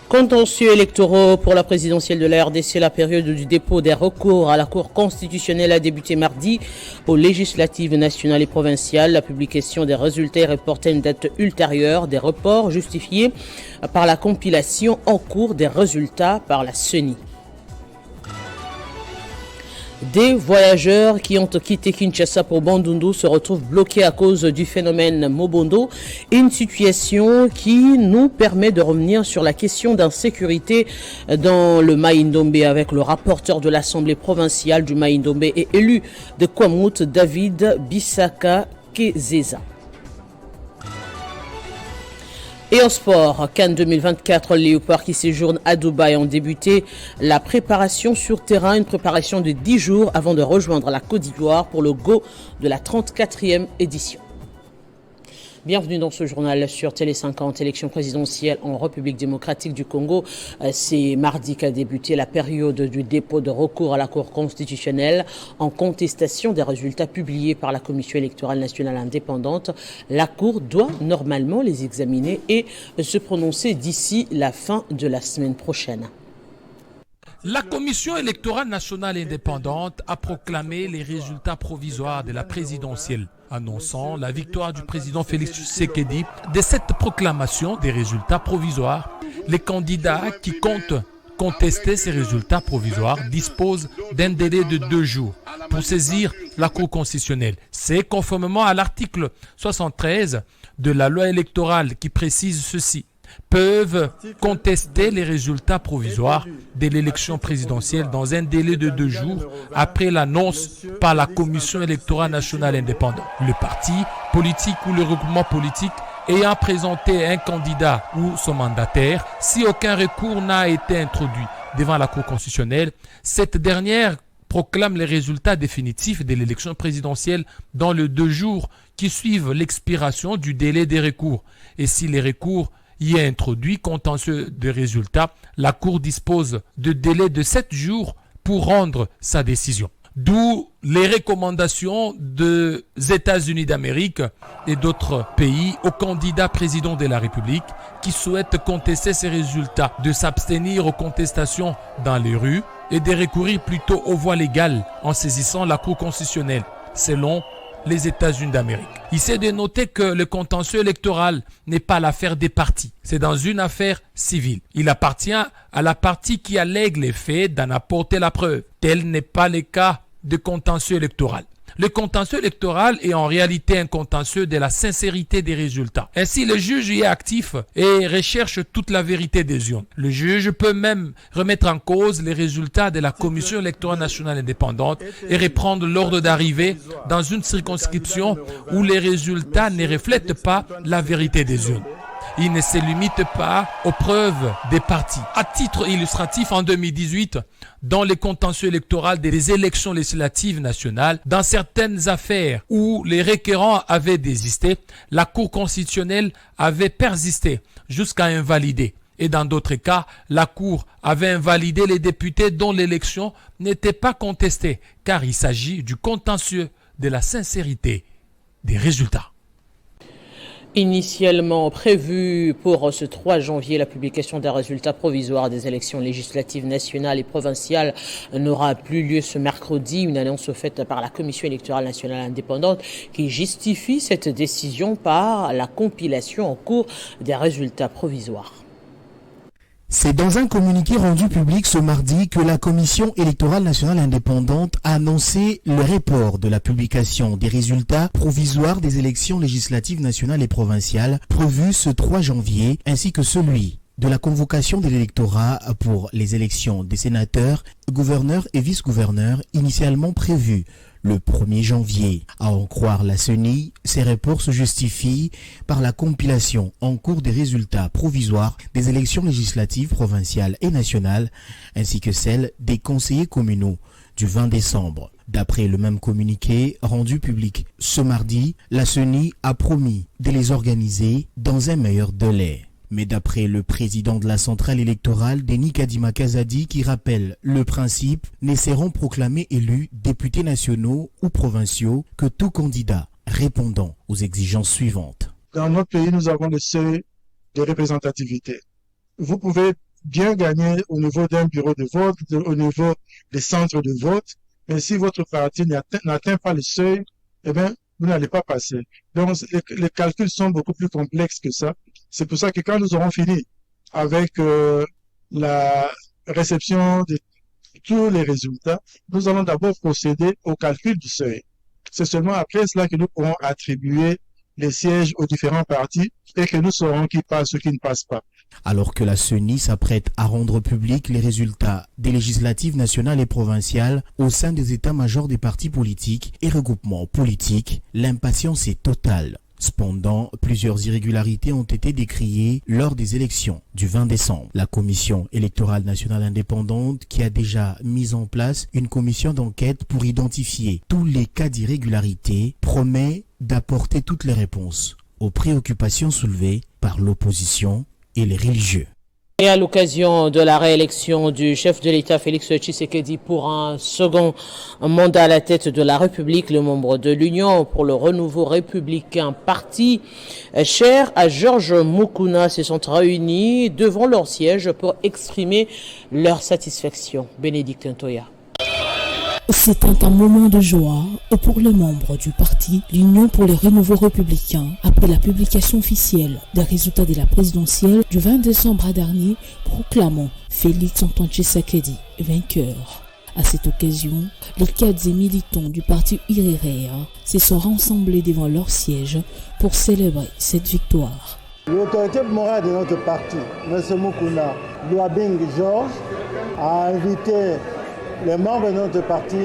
Contentieux électoraux pour la présidentielle de la RDC, la période du dépôt des recours à la Cour constitutionnelle a débuté mardi aux législatives nationales et provinciales. La publication des résultats est reportée à une date ultérieure, des reports justifiés par la compilation en cours des résultats par la CENI. Des voyageurs qui ont quitté Kinshasa pour Bandundu se retrouvent bloqués à cause du phénomène Mobondo, une situation qui nous permet de revenir sur la question d'insécurité dans le Mai-Ndombe avec le rapporteur de l'Assemblée provinciale du Mai-Ndombe et élu de Kwamut, David Bissaka Kezeza. Et en sport, Cannes 2024, les léopards qui séjournent à Dubaï ont débuté la préparation sur terrain, une préparation de 10 jours avant de rejoindre la Côte d'Ivoire pour le go de la 34e édition. Bienvenue dans ce journal sur Télé 50, élection présidentielle en République démocratique du Congo. C'est mardi qu'a débuté la période du dépôt de recours à la Cour constitutionnelle en contestation des résultats publiés par la Commission électorale nationale indépendante. La Cour doit normalement les examiner et se prononcer d'ici la fin de la semaine prochaine. La Commission électorale nationale indépendante a proclamé les résultats provisoires de la présidentielle, annonçant la victoire du président Félix Tshisekedi. De cette proclamation des résultats provisoires, les candidats qui comptent contester ces résultats provisoires disposent d'un délai de 2 jours pour saisir la Cour constitutionnelle. C'est conformément à l'article 73 de la loi électorale qui précise ceci. Peuvent contester les résultats provisoires de l'élection présidentielle dans un délai de 2 jours après l'annonce par la Commission électorale nationale indépendante. Le parti politique ou le regroupement politique ayant présenté un candidat ou son mandataire, si aucun recours n'a été introduit devant la Cour constitutionnelle, cette dernière proclame les résultats définitifs de l'élection présidentielle dans les 2 jours qui suivent l'expiration du délai des recours. Et si les recours y est introduit contentieux de résultats, la Cour dispose de délai de 7 jours pour rendre sa décision. D'où les recommandations des États-Unis d'Amérique et d'autres pays aux candidats présidents de la République qui souhaitent contester ces résultats de s'abstenir aux contestations dans les rues et de recourir plutôt aux voies légales en saisissant la Cour constitutionnelle, selon les États-Unis d'Amérique. Il s'est de noter que le contentieux électoral n'est pas l'affaire des partis, c'est dans une affaire civile. Il appartient à la partie qui allègue les faits d'en apporter la preuve. Tel n'est pas le cas de contentieux électoral. Le contentieux électoral est en réalité un contentieux de la sincérité des résultats. Ainsi, le juge y est actif et recherche toute la vérité des urnes. Le juge peut même remettre en cause les résultats de la Commission électorale nationale indépendante et reprendre l'ordre d'arrivée dans une circonscription où les résultats ne reflètent pas la vérité des urnes. Il ne se limite pas aux preuves des partis. À titre illustratif, en 2018, dans les contentieux électoraux des élections législatives nationales, dans certaines affaires où les requérants avaient désisté, la Cour constitutionnelle avait persisté jusqu'à invalider. Et dans d'autres cas, la Cour avait invalidé les députés dont l'élection n'était pas contestée, car il s'agit du contentieux de la sincérité des résultats. Initialement prévu pour ce 3 janvier, la publication des résultats provisoires des élections législatives nationales et provinciales n'aura plus lieu ce mercredi. Une annonce faite par la Commission électorale nationale indépendante qui justifie cette décision par la compilation en cours des résultats provisoires. C'est dans un communiqué rendu public ce mardi que la Commission électorale nationale indépendante a annoncé le report de la publication des résultats provisoires des élections législatives nationales et provinciales prévues ce 3 janvier, ainsi que celui de la convocation de l'électorat pour les élections des sénateurs, gouverneurs et vice-gouverneurs initialement prévues le 1er janvier. À en croire la CENI, ces reports se justifient par la compilation en cours des résultats provisoires des élections législatives provinciales et nationales, ainsi que celles des conseillers communaux du 20 décembre. D'après le même communiqué rendu public ce mardi, la CENI a promis de les organiser dans un meilleur délai. Mais d'après le président de la centrale électorale, Denis Kadima Kazadi, qui rappelle le principe, ne seront proclamés élus députés nationaux ou provinciaux que tout candidat répondant aux exigences suivantes. Dans notre pays, nous avons le seuil de représentativité. Vous pouvez bien gagner au niveau d'un bureau de vote, au niveau des centres de vote, mais si votre parti n'atteint pas le seuil, eh bien, vous n'allez pas passer. Donc, les calculs sont beaucoup plus complexes que ça. C'est pour ça que quand nous aurons fini avec la réception de tous les résultats, nous allons d'abord procéder au calcul du seuil. C'est seulement après cela que nous pourrons attribuer les sièges aux différents partis et que nous saurons qui passe ou qui ne passe pas. Alors que la CENI s'apprête à rendre publics les résultats des législatives nationales et provinciales au sein des états-majors des partis politiques et regroupements politiques, l'impatience est totale. Cependant, plusieurs irrégularités ont été décriées lors des élections du 20 décembre. La Commission électorale nationale indépendante, qui a déjà mis en place une commission d'enquête pour identifier tous les cas d'irrégularité, promet d'apporter toutes les réponses aux préoccupations soulevées par l'opposition et les religieux. Et à l'occasion de la réélection du chef de l'État Félix Tshisekedi pour un second mandat à la tête de la République, le membre de l'Union pour le renouveau républicain parti cher à Georges Mukuna se sont réunis devant leur siège pour exprimer leur satisfaction. Bénédicte Ntoya. C'était un moment de joie pour les membres du parti l'Union pour les renouveaux républicains après la publication officielle des résultats de la présidentielle du 20 décembre dernier proclamant Félix Antoine Tshisekedi vainqueur. À cette occasion, les cadres et militants du parti Iréréa se sont rassemblés devant leur siège pour célébrer cette victoire. L'autorité morale de notre parti, M. Mukuna Luabing Georges, a invité les membres de notre parti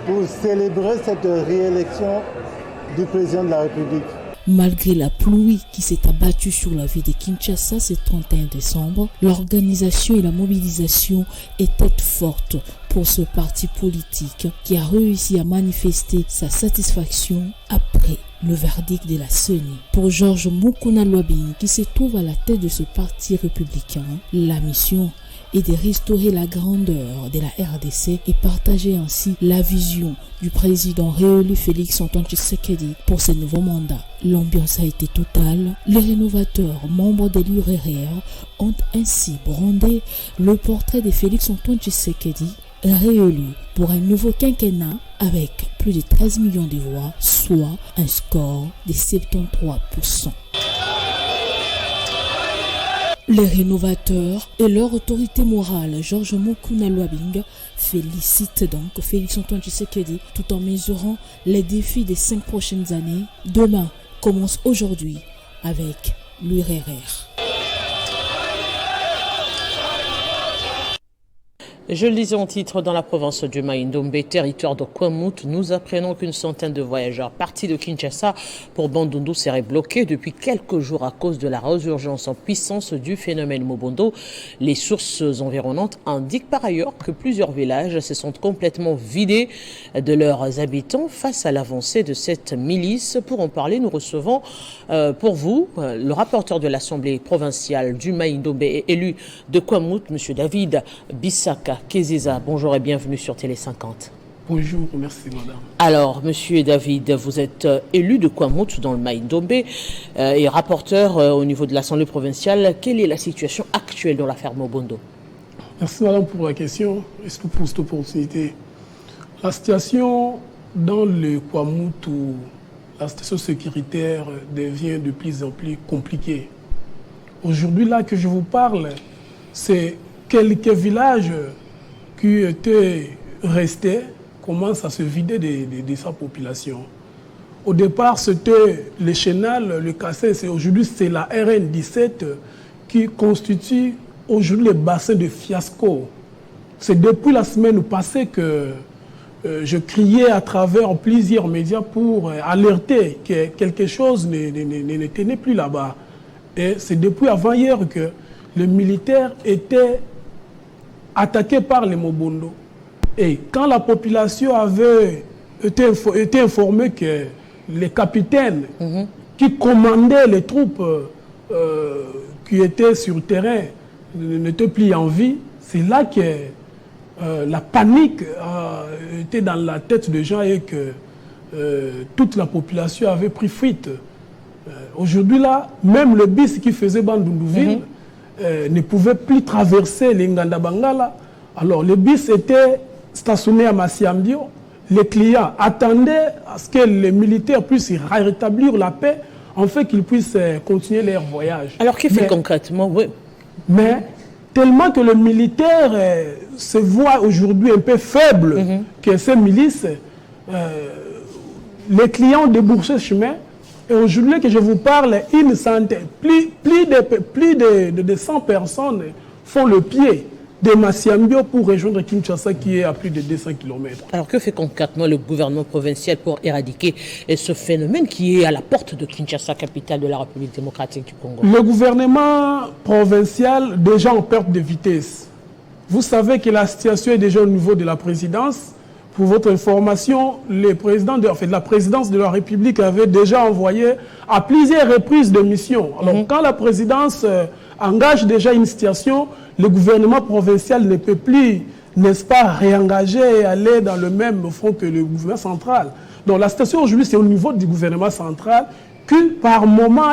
pour célébrer cette réélection du président de la République. Malgré la pluie qui s'est abattue sur la ville de Kinshasa ce 31 décembre, l'organisation et la mobilisation étaient fortes pour ce parti politique qui a réussi à manifester sa satisfaction après le verdict de la CENI. Pour Georges Mukuna Luabing, qui se trouve à la tête de ce parti républicain, la mission et de restaurer la grandeur de la RDC et partager ainsi la vision du président réélu Félix Antoine Tshisekedi pour ce nouveau mandat. L'ambiance a été totale. Les rénovateurs, membres de l'URR, ont ainsi brandé le portrait de Félix Antoine Tshisekedi, réélu pour un nouveau quinquennat avec plus de 13 millions de voix, soit un score de 73%. Les rénovateurs et leur autorité morale, Georges Mukuna Luabing, félicitent donc Félix Antoine Tshisekedi tout en mesurant les défis des 5 prochaines années. Demain commence aujourd'hui avec l'URR. Je le disais en titre, dans la province du Mai-Ndombe, territoire de Kwamouth, nous apprenons qu'une centaine de voyageurs partis de Kinshasa pour Bandundu seraient bloqués depuis quelques jours à cause de la résurgence en puissance du phénomène Mobondo. Les sources environnantes indiquent par ailleurs que plusieurs villages se sont complètement vidés de leurs habitants face à l'avancée de cette milice. Pour en parler, nous recevons pour vous le rapporteur de l'Assemblée provinciale du Mai-Ndombe et élu de Kwamouth, M. David Bissaka Keziza. Bonjour et bienvenue sur Télé 50. Bonjour, merci madame. Alors, monsieur David, vous êtes élu de Kwamouth dans le Mai-Ndombe et rapporteur au niveau de l'Assemblée provinciale. Quelle est la situation actuelle dans l'affaire Mobondo? Merci madame pour la question et surtout pour cette opportunité. La situation dans le Kwamouth, où la situation sécuritaire devient de plus en plus compliquée. Aujourd'hui, là que je vous parle, c'est quelques villages qui étaient restés commencent à se vider de sa population. Au départ, c'était le Chenal, le Cassès, et aujourd'hui, c'est la RN17 qui constitue aujourd'hui le bassin de Fiasco. C'est depuis la semaine passée que je criais à travers plusieurs médias pour alerter que quelque chose ne tenait plus là-bas. Et c'est depuis avant-hier que les militaires étaient attaqués par les Mobondo. Et quand la population avait été informée que les capitaines qui commandaient les troupes qui étaient sur le terrain n'étaient plus en vie, c'est là que la panique était dans la tête des gens et que toute la population avait pris fuite. Aujourd'hui, là, même le bis qui faisait Bandundu-Ville ne pouvaient plus traverser les Nganda-Bangala. Alors les bus étaient stationnés à Massiambio. Les clients attendaient à ce que les militaires puissent rétablir la paix, en fait qu'ils puissent continuer leur voyage. Alors qu'est-ce fait concrètement? Oui. Mais tellement que le militaire se voit aujourd'hui un peu faible, que ces milices, les clients ont déboursé ce chemin. Et aujourd'hui que je vous parle, une centaine, plus de 100 personnes font le pied de Massiambio pour rejoindre Kinshasa qui est à plus de 200 km. Alors que fait concrètement le gouvernement provincial pour éradiquer ce phénomène qui est à la porte de Kinshasa, capitale de la République démocratique du Congo? Le gouvernement provincial déjà en perte de vitesse. Vous savez que la situation est déjà au niveau de la présidence. Pour votre information, le président la présidence de la République avait déjà envoyé à plusieurs reprises de missions. Alors quand la présidence engage déjà une situation, le gouvernement provincial ne peut plus, n'est-ce pas, réengager et aller dans le même front que le gouvernement central. Donc la situation aujourd'hui, c'est au niveau du gouvernement central qui, par moment,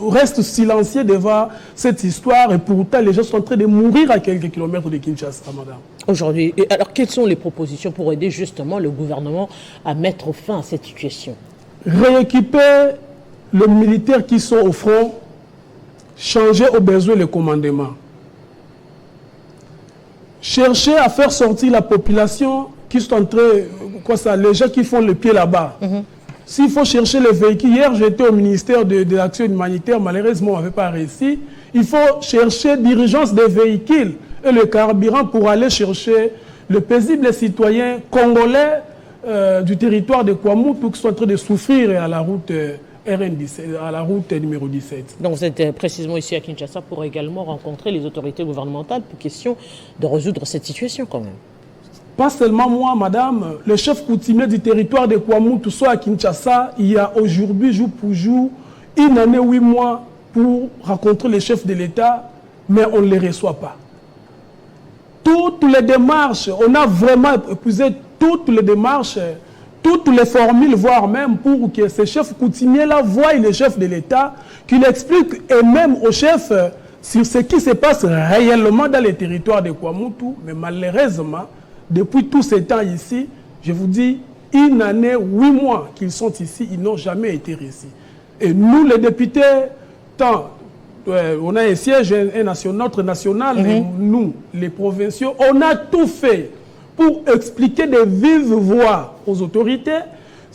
reste silencieux devant cette histoire. Et pourtant, les gens sont en train de mourir à quelques kilomètres de Kinshasa, madame. Aujourd'hui, alors quelles sont les propositions pour aider justement le gouvernement à mettre fin à cette situation? Rééquiper les militaires qui sont au front, changer au besoin le commandement. Chercher à faire sortir la population qui sont en train, les gens qui font le pied là-bas. S'il faut chercher les véhicules, hier j'étais au ministère de l'Action humanitaire, malheureusement on n'avait pas réussi. Il faut chercher dirigeance des véhicules et le carburant pour aller chercher le paisible citoyen congolais du territoire de Kwamutu qui sont en train de souffrir à la route RN17, à la route numéro 17. Donc vous êtes précisément ici à Kinshasa pour également rencontrer les autorités gouvernementales pour question de résoudre cette situation quand même. Pas seulement moi, madame, le chef coutumier du territoire de Kwamutu, soit à Kinshasa, il y a aujourd'hui, jour pour jour, 1 année, 8 mois pour rencontrer les chefs de l'État, mais on ne les reçoit pas. Toutes les démarches, on a vraiment épuisé toutes les démarches, toutes les formules, voire même pour que ces chefs coutumiers-là voient les chefs de l'État, qu'ils expliquent eux-mêmes aux chefs sur ce qui se passe réellement dans les territoires de Kwamutu, mais malheureusement, depuis tout ce temps ici, je vous dis, 1 année, 8 mois qu'ils sont ici, ils n'ont jamais été reçus. Et nous, les députés, on a un siège notre national, et nous, les provinciaux, on a tout fait pour expliquer de vive voix aux autorités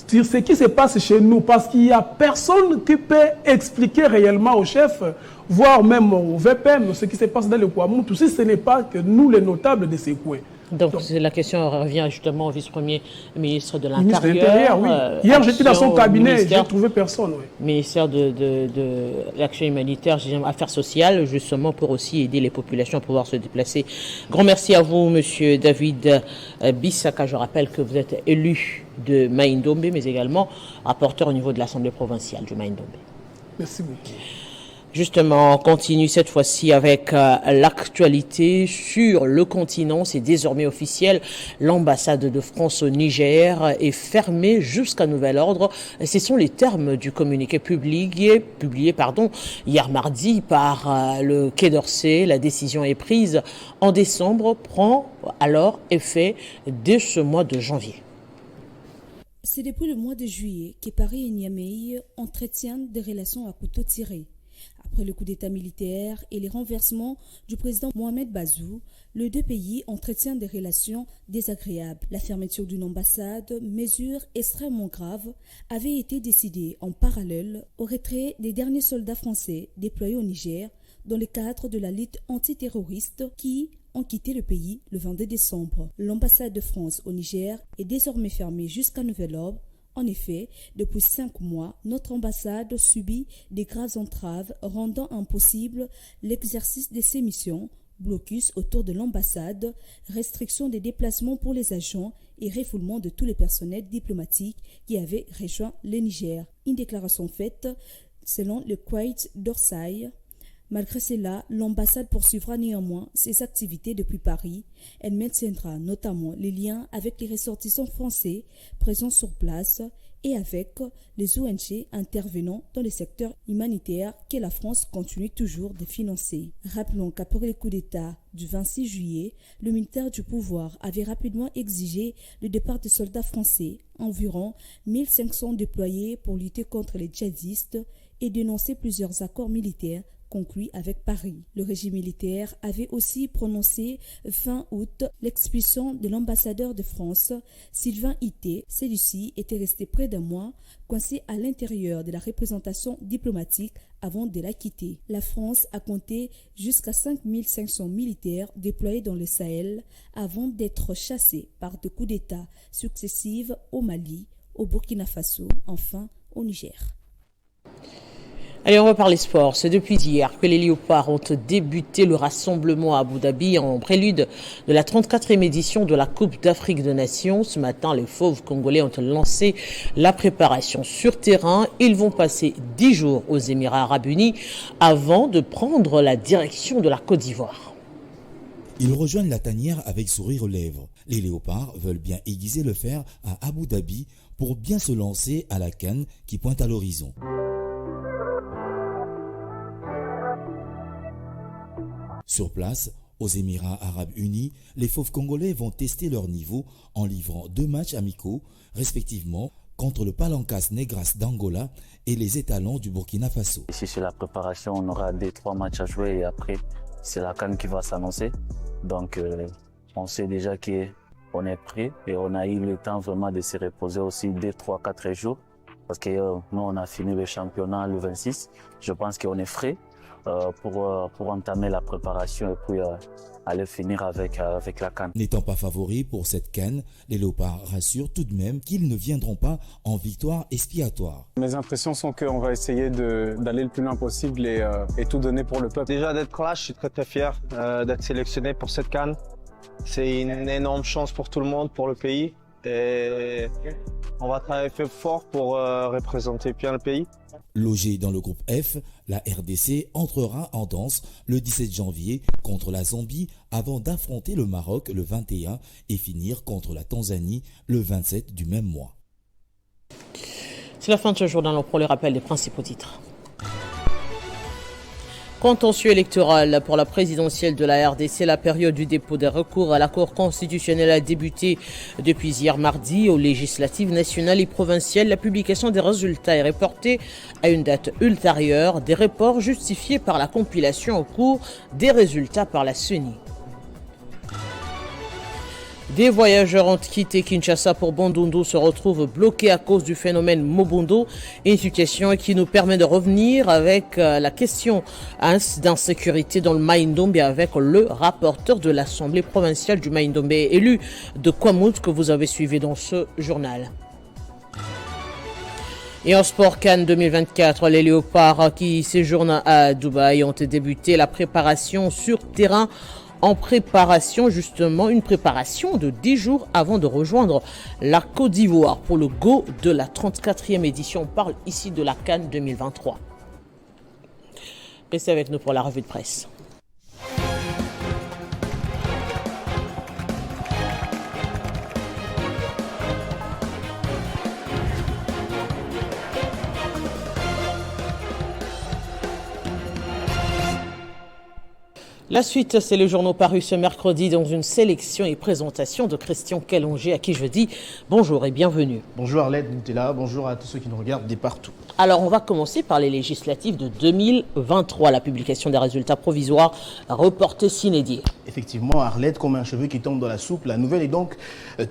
sur ce qui se passe chez nous, parce qu'il n'y a personne qui peut expliquer réellement aux chefs, voire même au VPM, ce qui se passe dans le Kwamutu, si ce n'est pas que nous, les notables de ces coins. Donc la question revient justement au vice-premier ministre de l'Intérieur. Oui. Hier, j'étais dans son cabinet et j'ai trouvé personne. Oui. Ministère de l'Action humanitaire, Affaires sociales, justement pour aussi aider les populations à pouvoir se déplacer. Grand merci à vous, monsieur David Bissaka. Je rappelle que vous êtes élu de Mai-Ndombe, mais également rapporteur au niveau de l'Assemblée provinciale de Mai-Ndombe. Merci beaucoup. Justement, on continue cette fois-ci avec l'actualité sur le continent. C'est désormais officiel. L'ambassade de France au Niger est fermée jusqu'à nouvel ordre. Ce sont les termes du communiqué publié hier mardi par le Quai d'Orsay. La décision est prise en décembre, prend alors effet dès ce mois de janvier. C'est depuis le mois de juillet que Paris et Niamey entretiennent des relations à couteau tiré. Après le coup d'État militaire et les renversements du président Mohamed Bazoum, les deux pays entretiennent des relations désagréables. La fermeture d'une ambassade, mesure extrêmement grave, avait été décidée en parallèle au retrait des derniers soldats français déployés au Niger dans le cadre de la lutte antiterroriste qui ont quitté le pays le 22 décembre. L'ambassade de France au Niger est désormais fermée jusqu'à nouvel ordre. En effet, depuis 5 mois, notre ambassade subit des graves entraves rendant impossible l'exercice de ses missions, blocus autour de l'ambassade, restriction des déplacements pour les agents et refoulement de tous les personnels diplomatiques qui avaient rejoint le Niger. Une déclaration faite selon le Quai d'Orsay. Malgré cela, l'ambassade poursuivra néanmoins ses activités depuis Paris. Elle maintiendra notamment les liens avec les ressortissants français présents sur place et avec les ONG intervenant dans le secteur humanitaire que la France continue toujours de financer. Rappelons qu'après le coup d'État du 26 juillet, le ministère du Pouvoir avait rapidement exigé le départ des soldats français, environ 1500 déployés pour lutter contre les djihadistes, et dénoncé plusieurs accords militaires conclu avec Paris. Le régime militaire avait aussi prononcé fin août l'expulsion de l'ambassadeur de France, Sylvain Ité. Celui-ci était resté près d'un mois, coincé à l'intérieur de la représentation diplomatique avant de la quitter. La France a compté jusqu'à 5500 militaires déployés dans le Sahel avant d'être chassés par des coups d'État successifs au Mali, au Burkina Faso, enfin au Niger. Allez, on va parler sport. C'est depuis hier que les Léopards ont débuté le rassemblement à Abu Dhabi en prélude de la 34e édition de la Coupe d'Afrique des Nations. Ce matin, les Fauves congolais ont lancé la préparation sur terrain. Ils vont passer 10 jours aux Émirats Arabes Unis avant de prendre la direction de la Côte d'Ivoire. Ils rejoignent la tanière avec sourire aux lèvres. Les Léopards veulent bien aiguiser le fer à Abu Dhabi pour bien se lancer à la CAN qui pointe à l'horizon. Sur place, aux Émirats Arabes Unis, les Fauves congolais vont tester leur niveau en livrant 2 matchs amicaux, respectivement contre le Palancas Negras d'Angola et les Étalons du Burkina Faso. Ici, sur la préparation, on aura 2-3 matchs à jouer et après, c'est la CAN qui va s'annoncer. Donc, on sait déjà qu'on est prêt et on a eu le temps vraiment de se reposer aussi 2-3-4 jours parce que nous, on a fini le championnat le 26. Je pense qu'on est frais. Pour entamer la préparation et puis aller finir avec la CAN. N'étant pas favoris pour cette CAN, les Léopards rassurent tout de même qu'ils ne viendront pas en victoire expiatoire. Mes impressions sont qu'on va essayer d'aller le plus loin possible et tout donner pour le peuple. Déjà d'être là, je suis très fier d'être sélectionné pour cette CAN. C'est une énorme chance pour tout le monde, pour le pays. Et on va travailler fort pour représenter bien le pays. Logé dans le groupe F, la RDC entrera en danse le 17 janvier contre la Zambie avant d'affronter le Maroc le 21 et finir contre la Tanzanie le 27 du même mois. C'est la fin de ce journal. On prend le rappel des principaux titres. Contentieux électoral pour la présidentielle de la RDC. La période du dépôt des recours à la Cour constitutionnelle a débuté depuis hier mardi. Aux législatives nationales et provinciales, la publication des résultats est reportée à une date ultérieure. Des reports justifiés par la compilation au cours des résultats par la CENI. Des voyageurs ont quitté Kinshasa pour Bandundu se retrouvent bloqués à cause du phénomène Mobundo, une situation qui nous permet de revenir avec la question d'insécurité dans le Mai-Ndombe avec le rapporteur de l'Assemblée provinciale du Mai-Ndombe, élu de Kwamout, que vous avez suivi dans ce journal. Et en sport CAN 2024, les Léopards qui séjournent à Dubaï ont débuté la préparation sur terrain. En préparation, justement, une préparation de 10 jours avant de rejoindre la Côte d'Ivoire pour le go de la 34e édition. On parle ici de la CAN 2023. Restez avec nous pour la revue de presse. La suite, c'est les journaux parus ce mercredi dans une sélection et présentation de Christian Kellonger, à qui je dis bonjour et bienvenue. Bonjour Arlette Nutella, bonjour à tous ceux qui nous regardent de partout. Alors, on va commencer par les législatives de 2023, la publication des résultats provisoires reportés sine die. Effectivement, Arlette, comme un cheveu qui tombe dans la soupe, la nouvelle est donc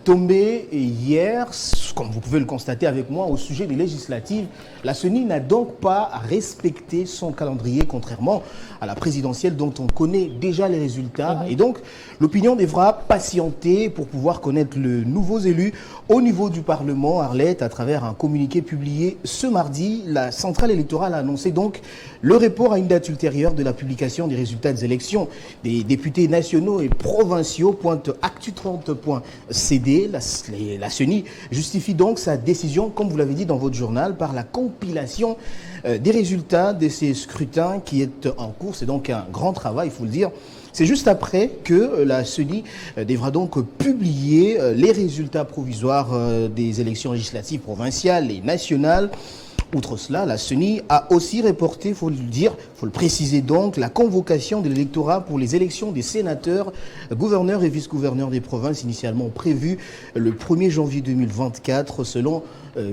tombée hier, comme vous pouvez le constater avec moi, au sujet des législatives. La CENI n'a donc pas respecté son calendrier, contrairement à la présidentielle dont on connaît déjà les résultats. Et donc, l'opinion devra patienter pour pouvoir connaître les nouveaux élus au niveau du Parlement. Arlette, à travers un communiqué publié ce mardi, la centrale électorale a annoncé donc le report à une date ultérieure de la publication des résultats des élections des députés nationaux et provinciaux. Pointe actu30.cd. La CENI justifie donc sa décision, comme vous l'avez dit dans votre journal, par la compilation des résultats de ces scrutins qui est en cours. C'est donc un grand travail, il faut le dire. C'est juste après que la CENI devra donc publier les résultats provisoires des élections législatives provinciales et nationales. Outre cela, la CENI a aussi reporté, il faut le dire, il faut le préciser donc, la convocation de l'électorat pour les élections des sénateurs, gouverneurs et vice-gouverneurs des provinces initialement prévues le 1er janvier 2024 selon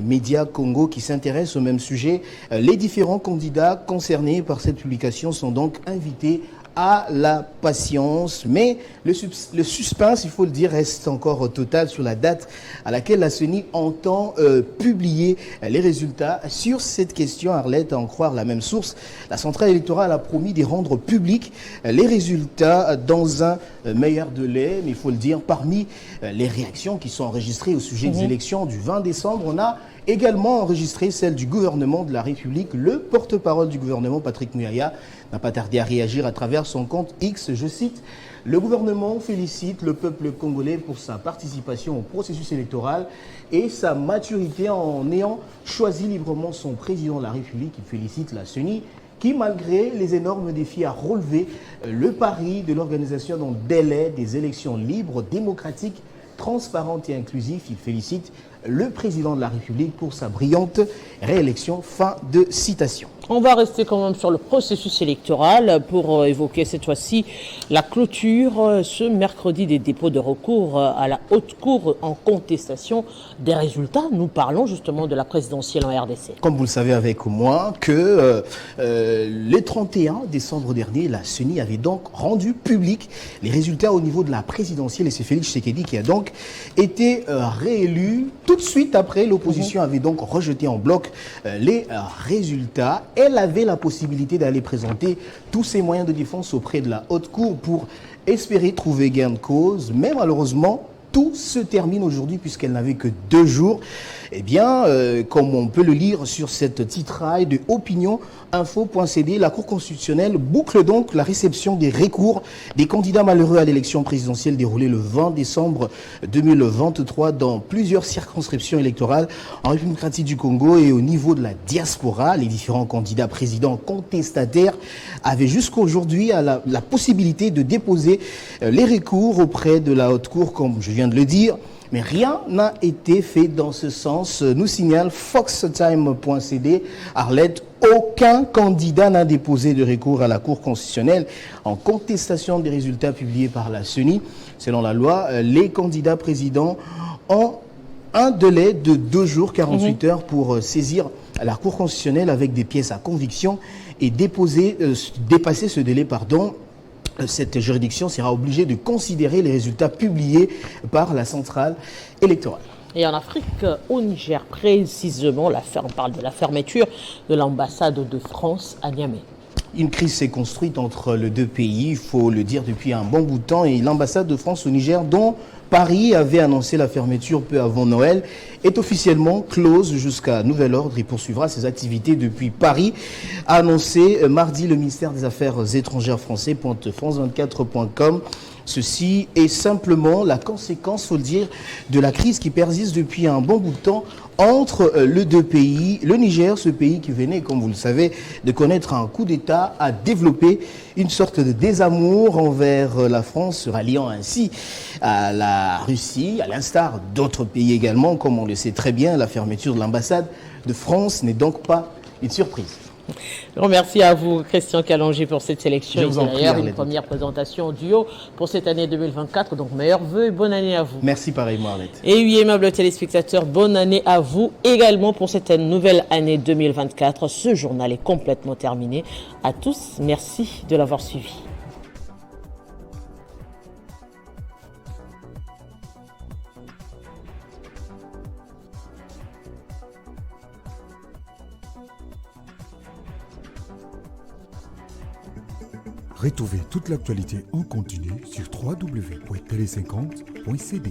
Média Congo qui s'intéresse au même sujet. Les différents candidats concernés par cette publication sont donc invités à la patience, mais le suspense, il faut le dire, reste encore total sur la date à laquelle la CENI entend publier les résultats. Sur cette question, Arlette, à en croire la même source, la centrale électorale a promis de rendre publics les résultats dans un meilleur délai, mais il faut le dire, parmi les réactions qui sont enregistrées au sujet des élections du 20 décembre, on a également enregistré celle du gouvernement de la République. Le porte-parole du gouvernement, Patrick Muyaya, n'a pas tardé à réagir à travers son compte X. Je cite, « Le gouvernement félicite le peuple congolais pour sa participation au processus électoral et sa maturité en ayant choisi librement son président de la République. Il félicite la CENI qui, malgré les énormes défis, a relevé le pari de l'organisation dans le délai des élections libres, démocratiques, transparentes et inclusives. Il félicite le président de la République pour sa brillante réélection. » Fin de citation. On va rester quand même sur le processus électoral pour évoquer cette fois-ci la clôture ce mercredi des dépôts de recours à la Haute Cour en contestation des résultats. Nous parlons justement de la présidentielle en RDC. Comme vous le savez avec moi, que le 31 décembre dernier, la CENI avait donc rendu public les résultats au niveau de la présidentielle et c'est Félix Tshisekedi qui a donc été réélu. Tout de suite après, l'opposition avait donc rejeté en bloc les résultats. Elle avait la possibilité d'aller présenter tous ses moyens de défense auprès de la Haute Cour pour espérer trouver gain de cause. Mais malheureusement, tout se termine aujourd'hui puisqu'elle n'avait que 2 jours. Eh bien, comme on peut le lire sur cette titraille de opinioninfo.cd, la Cour constitutionnelle boucle donc la réception des recours des candidats malheureux à l'élection présidentielle déroulée le 20 décembre 2023 dans plusieurs circonscriptions électorales en République démocratique du Congo et au niveau de la diaspora. Les différents candidats présidents contestataires avaient jusqu'aujourd'hui la possibilité de déposer les recours auprès de la Haute Cour, comme je viens de le dire. Mais rien n'a été fait dans ce sens, nous signale foxtime.cd. Arlette, aucun candidat n'a déposé de recours à la Cour constitutionnelle en contestation des résultats publiés par la CENI. Selon la loi, les candidats présidents ont un délai de 2 jours, 48 heures pour saisir la Cour constitutionnelle avec des pièces à conviction et dépasser ce délai, cette juridiction sera obligée de considérer les résultats publiés par la centrale électorale. Et en Afrique, au Niger précisément, on parle de la fermeture de l'ambassade de France à Niamey. Une crise s'est construite entre les deux pays, il faut le dire, depuis un bon bout de temps. Et l'ambassade de France au Niger, dont Paris avait annoncé la fermeture peu avant Noël, est officiellement close jusqu'à nouvel ordre et poursuivra ses activités depuis Paris, a annoncé mardi le ministère des Affaires étrangères français, pointe France24.com. Ceci est simplement la conséquence, faut le dire, de la crise qui persiste depuis un bon bout de temps entre les deux pays. Le Niger, ce pays qui venait, comme vous le savez, de connaître un coup d'État, a développé une sorte de désamour envers la France, se ralliant ainsi à la Russie, à l'instar d'autres pays également. Comme on le sait très bien, la fermeture de l'ambassade de France n'est donc pas une surprise. Je remercie à vous, Christian Calongi, pour cette sélection. Je vous en prie, d'ailleurs, une première présentation en duo pour cette année 2024. Donc, meilleurs vœux et bonne année à vous. Merci pareillement, Arlette. Et oui, aimables téléspectateurs, bonne année à vous également pour cette nouvelle année 2024. Ce journal est complètement terminé. À tous, merci de l'avoir suivi. Retrouvez toute l'actualité en continu sur www.tele50.cd.